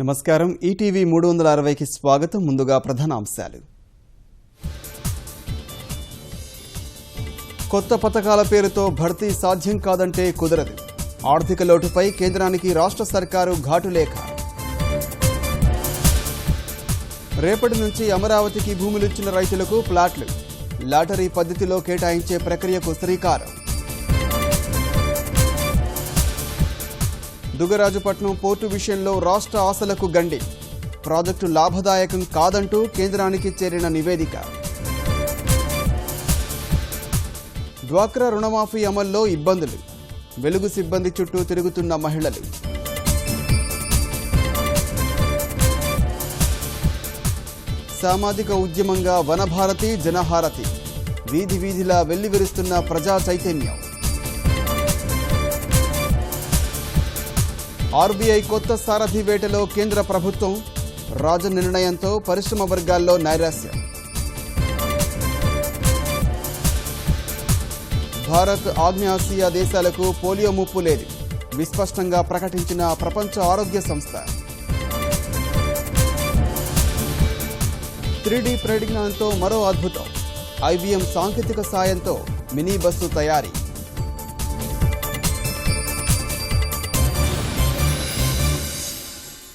నమస్కారం ఈటీవీ 360కి స్వాగతం. ముందుగా ప్రధాన అంశాలు. కొత్త పథకాల పేరుతో భర్తీ సాధ్యం కాదంటే కుదరదు. ఆర్థిక లోటుపై కేంద్రానికి రాష్ట్ర సర్కారు ఘాటు లేఖ. రేపటి నుంచి అమరావతికి భూములిచ్చిన రైతులకు ప్లాట్లు. లాటరీ పద్ధతిలో కేటాయించే ప్రక్రియకు శ్రీకారం. దుగ్గరాజుపట్నం పోర్టు విషయంలో రాష్ట్ర ఆశలకు గండి. ప్రాజెక్టు లాభదాయకం కాదంటూ కేంద్రానికి చేరిన నివేదిక. డ్వాక్రా రుణమాఫీ అమల్లో ఇబ్బందులు. వెలుగు సిబ్బంది చుట్టూ తిరుగుతున్న మహిళలు. సామాజిక ఉద్యమంగా వనభారతి జనహారతి. వీధి వీధిలా వెల్లివిరుస్తున్న ప్రజా చైతన్యం. ఆర్బీఐ కొత్త సారథి వేటలో కేంద్ర ప్రభుత్వం. రాజ నిర్ణయంతో పరిశ్రమ వర్గాల్లో నైరాశ్యం. భారత్ ఆగ్నేయాసియా దేశాలకు పోలియో ముప్పు లేదు. విస్పష్టంగా ప్రకటించిన ప్రపంచ ఆరోగ్య సంస్థ. 3D పరిజ్ఞానంతో మరో అద్భుతం. ఐబీఎం సాంకేతిక సాయంతో మినీ బస్సు తయారీ.